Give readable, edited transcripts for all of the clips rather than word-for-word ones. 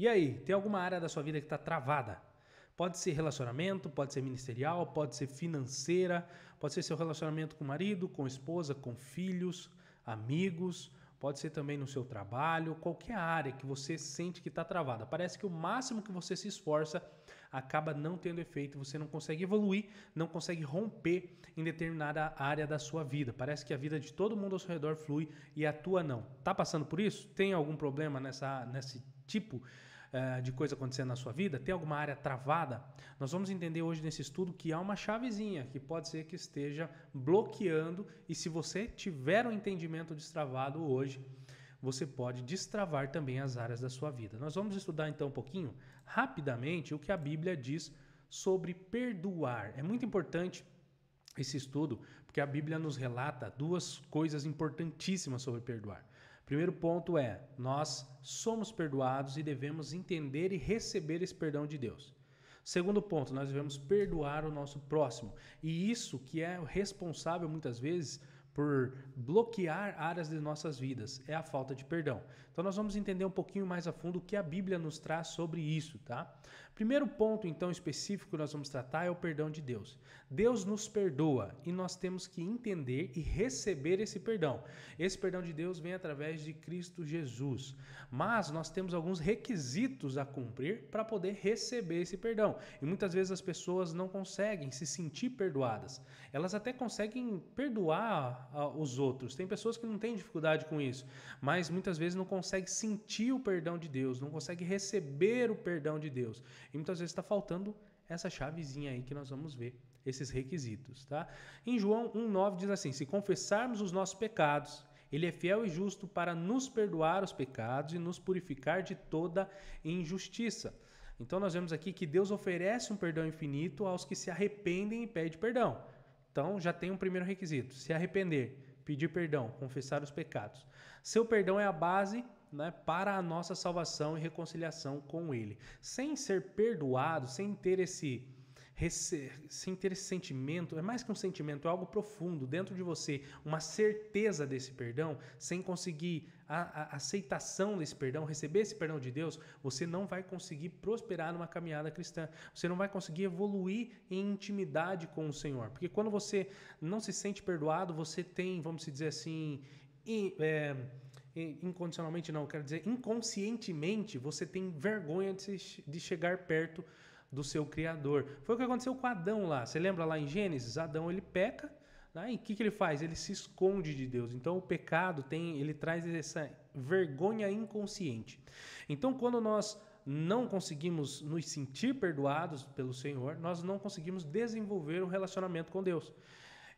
E aí, tem alguma área da sua vida que está travada? Pode ser relacionamento, pode ser ministerial, pode ser financeira, pode ser seu relacionamento com o marido, com a esposa, com filhos, amigos, pode ser também no seu trabalho, qualquer área que você sente que está travada. Parece que o máximo que você se esforça acaba não tendo efeito, você não consegue evoluir, não consegue romper em determinada área da sua vida. Parece que a vida de todo mundo ao seu redor flui e a tua não. Tá passando por isso? Tem algum problema nesse tipo de coisa acontecendo na sua vida? Tem alguma área travada? Nós vamos entender hoje nesse estudo que há uma chavezinha que pode ser que esteja bloqueando, e se você tiver um entendimento destravado hoje, você pode destravar também as áreas da sua vida. Nós vamos estudar então um pouquinho, rapidamente, o que a Bíblia diz sobre perdoar. É muito importante esse estudo, porque a Bíblia nos relata duas coisas importantíssimas sobre perdoar. Primeiro ponto é, nós somos perdoados e devemos entender e receber esse perdão de Deus. Segundo ponto, nós devemos perdoar o nosso próximo. E isso que é responsável muitas vezes por bloquear áreas de nossas vidas, é a falta de perdão. Então nós vamos entender um pouquinho mais a fundo o que a Bíblia nos traz sobre isso, tá? Primeiro ponto, então, específico que nós vamos tratar é o perdão de Deus. Deus nos perdoa e nós temos que entender e receber esse perdão. Esse perdão de Deus vem através de Cristo Jesus. Mas nós temos alguns requisitos a cumprir para poder receber esse perdão. E muitas vezes as pessoas não conseguem se sentir perdoadas. Elas até conseguem perdoar os outros. Tem pessoas que não têm dificuldade com isso, mas muitas vezes não conseguem sentir o perdão de Deus, não conseguem receber o perdão de Deus. E muitas vezes está faltando essa chavezinha aí que nós vamos ver, esses requisitos, tá? Em João 1,9 diz assim, se confessarmos os nossos pecados, Ele é fiel e justo para nos perdoar os pecados e nos purificar de toda injustiça. Então nós vemos aqui que Deus oferece um perdão infinito aos que se arrependem e pedem perdão. Então já tem um primeiro requisito, se arrepender, pedir perdão, confessar os pecados. Seu perdão é a base, né, para a nossa salvação e reconciliação com Ele. Sem ser perdoado, sem ter esse sentimento, é mais que um sentimento, é algo profundo dentro de você, uma certeza desse perdão, sem conseguir a aceitação desse perdão, receber esse perdão de Deus, você não vai conseguir prosperar numa caminhada cristã, você não vai conseguir evoluir em intimidade com o Senhor, porque quando você não se sente perdoado, você tem, vamos dizer assim, incondicionalmente não, quero dizer, inconscientemente, você tem vergonha de chegar perto do seu Criador. Foi o que aconteceu com Adão lá. Você lembra lá em Gênesis? Adão, ele peca, né? E o que ele faz? Ele se esconde de Deus. Então o pecado ele traz essa vergonha inconsciente. Então quando nós não conseguimos nos sentir perdoados pelo Senhor, nós não conseguimos desenvolver um relacionamento com Deus.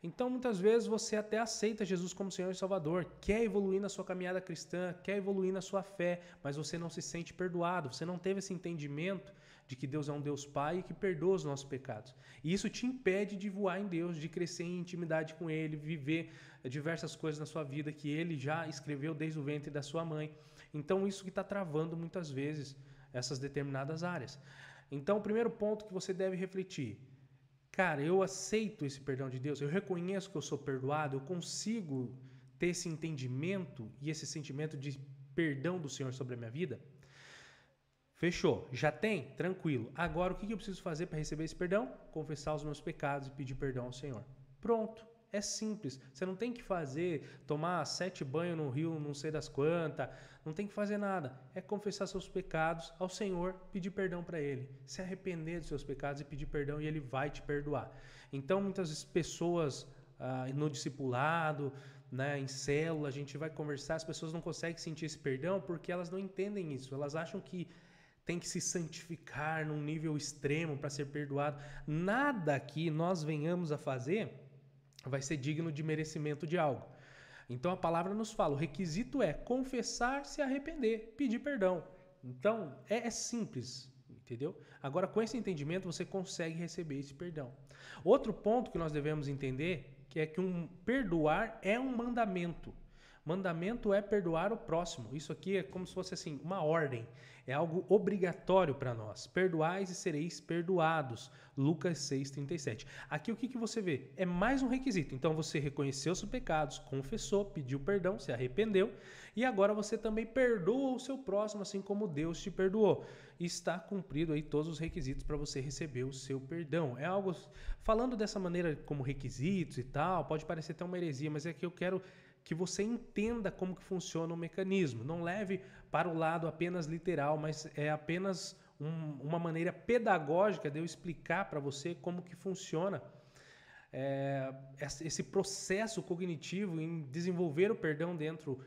Então, muitas vezes você até aceita Jesus como Senhor e Salvador, quer evoluir na sua caminhada cristã, quer evoluir na sua fé, mas você não se sente perdoado, você não teve esse entendimento de que Deus é um Deus Pai e que perdoa os nossos pecados. E isso te impede de voar em Deus, de crescer em intimidade com Ele, viver diversas coisas na sua vida que Ele já escreveu desde o ventre da sua mãe. Então, isso que está travando muitas vezes essas determinadas áreas. Então, o primeiro ponto que você deve refletir: cara, eu aceito esse perdão de Deus, eu reconheço que eu sou perdoado, eu consigo ter esse entendimento e esse sentimento de perdão do Senhor sobre a minha vida? Fechou. Já tem? Tranquilo. Agora, o que eu preciso fazer para receber esse perdão? Confessar os meus pecados e pedir perdão ao Senhor. Pronto. É simples. Você não tem que tomar 7 banhos no rio, não sei das quantas. Não tem que fazer nada. É confessar seus pecados ao Senhor, pedir perdão para Ele. Se arrepender dos seus pecados e pedir perdão, e Ele vai te perdoar. Então, muitas pessoas no discipulado, né, em célula, a gente vai conversar, as pessoas não conseguem sentir esse perdão porque elas não entendem isso. Elas acham que tem que se santificar num nível extremo para ser perdoado. Nada que nós venhamos a fazer vai ser digno de merecimento de algo. Então a palavra nos fala, o requisito é confessar, se arrepender, pedir perdão. Então é simples, entendeu? Agora com esse entendimento você consegue receber esse perdão. Outro ponto que nós devemos entender que é que perdoar é um mandamento. Mandamento é perdoar o próximo. Isso aqui é como se fosse assim, uma ordem. É algo obrigatório para nós. Perdoais e sereis perdoados. Lucas 6,37. Aqui o que você vê? É mais um requisito. Então você reconheceu seus pecados, confessou, pediu perdão, se arrependeu e agora você também perdoa o seu próximo assim como Deus te perdoou. Está cumprido aí todos os requisitos para você receber o seu perdão. É algo, falando dessa maneira como requisitos e tal, pode parecer até uma heresia, mas é que eu quero que você entenda como que funciona o mecanismo. Não leve para o lado apenas literal, mas é apenas uma maneira pedagógica de eu explicar para você como que funciona esse processo cognitivo em desenvolver o perdão dentro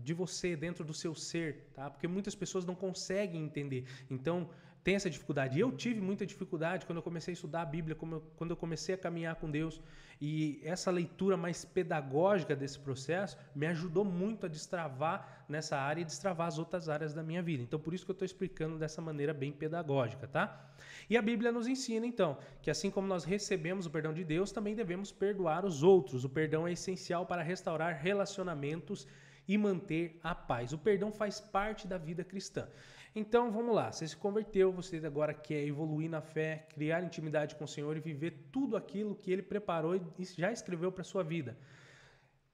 de você, dentro do seu ser, tá? Porque muitas pessoas não conseguem entender. Então, tem essa dificuldade. Eu tive muita dificuldade quando eu comecei a estudar a Bíblia, quando eu comecei a caminhar com Deus. E essa leitura mais pedagógica desse processo me ajudou muito a destravar nessa área e destravar as outras áreas da minha vida. Então, por isso que eu estou explicando dessa maneira bem pedagógica, tá? E a Bíblia nos ensina, então, que assim como nós recebemos o perdão de Deus, também devemos perdoar os outros. O perdão é essencial para restaurar relacionamentos e manter a paz. O perdão faz parte da vida cristã. Então, vamos lá. Você se converteu, você agora quer evoluir na fé, criar intimidade com o Senhor e viver tudo aquilo que Ele preparou e já escreveu para a sua vida.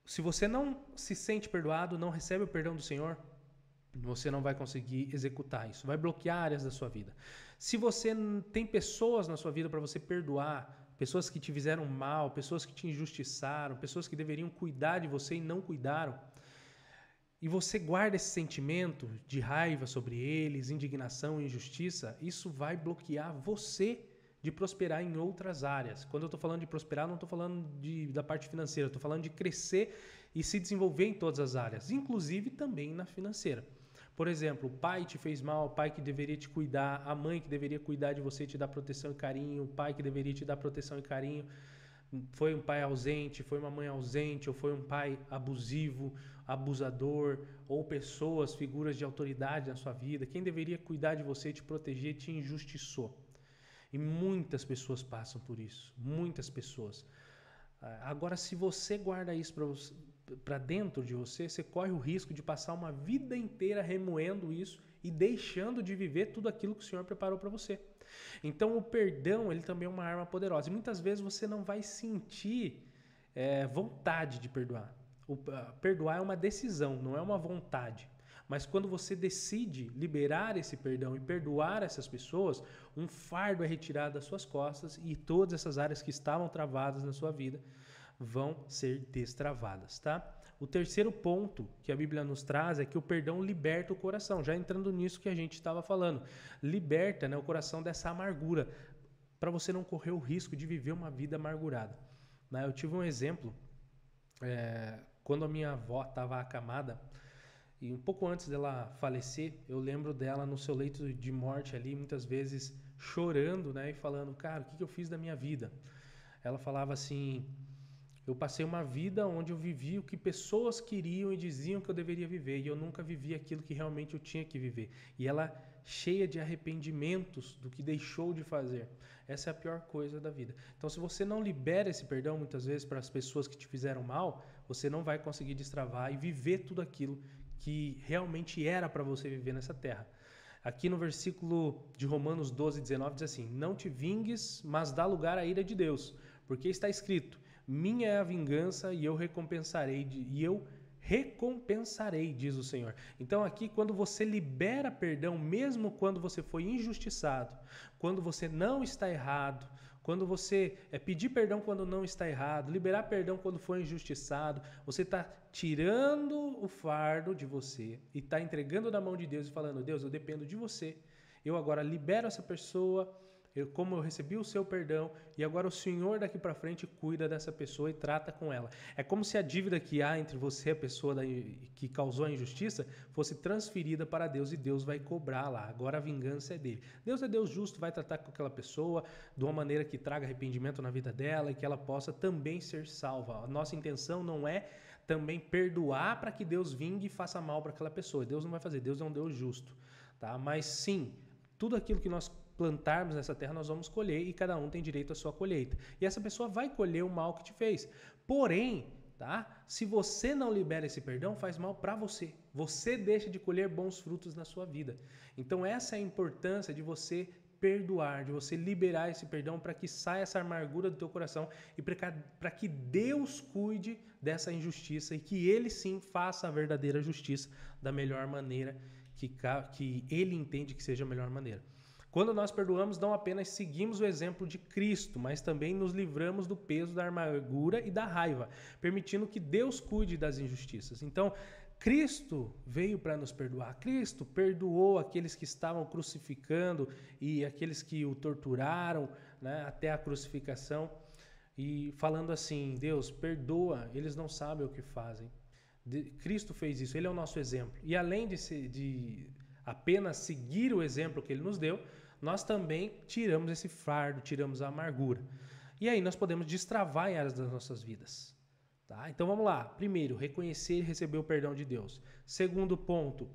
Se você não se sente perdoado, não recebe o perdão do Senhor, você não vai conseguir executar isso. Vai bloquear áreas da sua vida. Se você tem pessoas na sua vida para você perdoar, pessoas que te fizeram mal, pessoas que te injustiçaram, pessoas que deveriam cuidar de você e não cuidaram, e você guarda esse sentimento de raiva sobre eles, indignação e injustiça, isso vai bloquear você de prosperar em outras áreas. Quando eu estou falando de prosperar, não estou falando da parte financeira, estou falando de crescer e se desenvolver em todas as áreas, inclusive também na financeira. Por exemplo, o pai te fez mal, o pai que deveria te cuidar, a mãe que deveria cuidar de você, te dar proteção e carinho, o pai que deveria te dar proteção e carinho, foi um pai ausente, foi uma mãe ausente, ou foi um pai abusivo, abusador, ou pessoas, figuras de autoridade na sua vida, quem deveria cuidar de você, te proteger, te injustiçou. E muitas pessoas passam por isso, muitas pessoas. Agora, se você guarda isso para dentro de você, você corre o risco de passar uma vida inteira remoendo isso e deixando de viver tudo aquilo que o Senhor preparou para você. Então, o perdão, ele também é uma arma poderosa. E muitas vezes você não vai sentir vontade de perdoar. Perdoar é uma decisão, não é uma vontade. Mas quando você decide liberar esse perdão e perdoar essas pessoas, um fardo é retirado das suas costas e todas essas áreas que estavam travadas na sua vida vão ser destravadas, tá? O terceiro ponto que a Bíblia nos traz é que o perdão liberta o coração. Já entrando nisso que a gente estava falando. Liberta, né, o coração dessa amargura, para você não correr o risco de viver uma vida amargurada. Né? Eu tive um exemplo, quando a minha avó estava acamada, e um pouco antes dela falecer, eu lembro dela no seu leito de morte ali, muitas vezes chorando, né, e falando, cara, o que eu fiz da minha vida? Ela falava assim... Eu passei uma vida onde eu vivi o que pessoas queriam e diziam que eu deveria viver. E eu nunca vivi aquilo que realmente eu tinha que viver. E ela cheia de arrependimentos do que deixou de fazer. Essa é a pior coisa da vida. Então, se você não libera esse perdão, muitas vezes, para as pessoas que te fizeram mal, você não vai conseguir destravar e viver tudo aquilo que realmente era para você viver nessa terra. Aqui no versículo de Romanos 12:19 diz assim, não te vingues, mas dá lugar à ira de Deus, porque está escrito, minha é a vingança e eu recompensarei, diz o Senhor. Então aqui, quando você libera perdão, mesmo quando você foi injustiçado, quando você não está errado, quando você pedir perdão quando não está errado, liberar perdão quando foi injustiçado, você está tirando o fardo de você e está entregando na mão de Deus e falando, Deus, eu dependo de você, eu agora libero essa pessoa, como eu recebi o seu perdão e agora o Senhor daqui para frente cuida dessa pessoa e trata com ela. É como se a dívida que há entre você e a pessoa que causou a injustiça fosse transferida para Deus e Deus vai cobrar lá. Agora a vingança é dele. Deus é Deus justo, vai tratar com aquela pessoa de uma maneira que traga arrependimento na vida dela e que ela possa também ser salva. A nossa intenção não é também perdoar para que Deus vingue e faça mal para aquela pessoa. Deus não vai fazer, Deus é um Deus justo. Tá? Mas sim, tudo aquilo que nós plantarmos nessa terra, nós vamos colher e cada um tem direito à sua colheita. E essa pessoa vai colher o mal que te fez. Porém, tá? Se você não libera esse perdão, faz mal para você. Você deixa de colher bons frutos na sua vida. Então essa é a importância de você perdoar, de você liberar esse perdão para que saia essa amargura do teu coração e para que Deus cuide dessa injustiça e que Ele sim faça a verdadeira justiça da melhor maneira que Ele entende que seja a melhor maneira. Quando nós perdoamos, não apenas seguimos o exemplo de Cristo, mas também nos livramos do peso da amargura e da raiva, permitindo que Deus cuide das injustiças. Então, Cristo veio para nos perdoar. Cristo perdoou aqueles que estavam crucificando e aqueles que o torturaram, né, até a crucificação. E falando assim, Deus, perdoa, eles não sabem o que fazem. Cristo fez isso, Ele é o nosso exemplo. E além de apenas seguir o exemplo que Ele nos deu, nós também tiramos esse fardo, tiramos a amargura. E aí nós podemos destravar em áreas das nossas vidas. Tá? Então vamos lá. Primeiro, reconhecer e receber o perdão de Deus. Segundo ponto,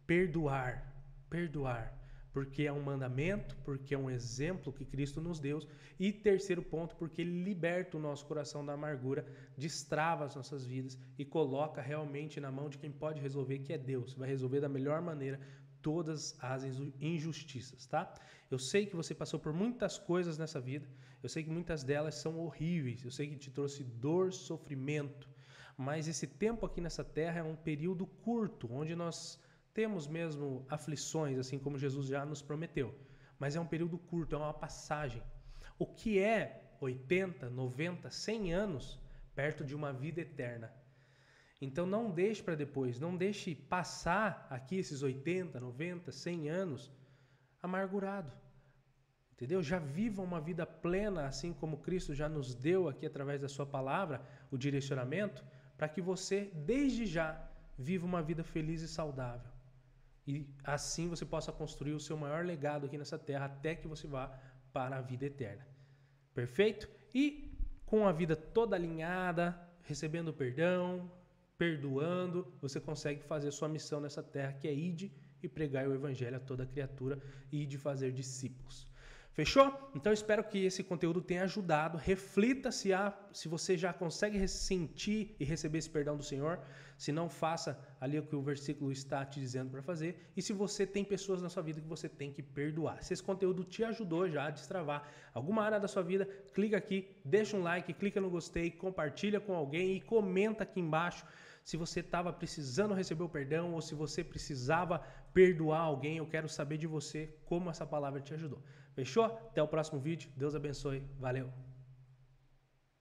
perdoar. Perdoar. Porque é um mandamento, porque é um exemplo que Cristo nos deu. E terceiro ponto, porque Ele liberta o nosso coração da amargura, destrava as nossas vidas e coloca realmente na mão de quem pode resolver, que é Deus. Vai resolver da melhor maneira todas as injustiças, tá? Eu sei que você passou por muitas coisas nessa vida, eu sei que muitas delas são horríveis, eu sei que te trouxe dor, sofrimento, mas esse tempo aqui nessa terra é um período curto, onde nós temos mesmo aflições, assim como Jesus já nos prometeu, mas é um período curto, é uma passagem. O que é 80, 90, 100 anos perto de uma vida eterna? Então não deixe para depois, não deixe passar aqui esses 80, 90, 100 anos amargurado. Entendeu? Já viva uma vida plena, assim como Cristo já nos deu aqui através da sua palavra, o direcionamento, para que você, desde já, viva uma vida feliz e saudável. E assim você possa construir o seu maior legado aqui nessa terra, até que você vá para a vida eterna. Perfeito? E com a vida toda alinhada, recebendo perdão, perdoando, você consegue fazer sua missão nessa terra, que é ide e pregar o evangelho a toda criatura e de fazer discípulos. Fechou? Então espero que esse conteúdo tenha ajudado. Reflita se você já consegue sentir e receber esse perdão do Senhor. Se não, faça ali o que o versículo está te dizendo para fazer. E se você tem pessoas na sua vida que você tem que perdoar. Se esse conteúdo te ajudou já a destravar alguma área da sua vida, clica aqui, deixa um like, clica no gostei, compartilha com alguém e comenta aqui embaixo se você estava precisando receber o perdão ou se você precisava perdoar alguém. Eu quero saber de você como essa palavra te ajudou. Fechou? Até o próximo vídeo. Deus abençoe. Valeu!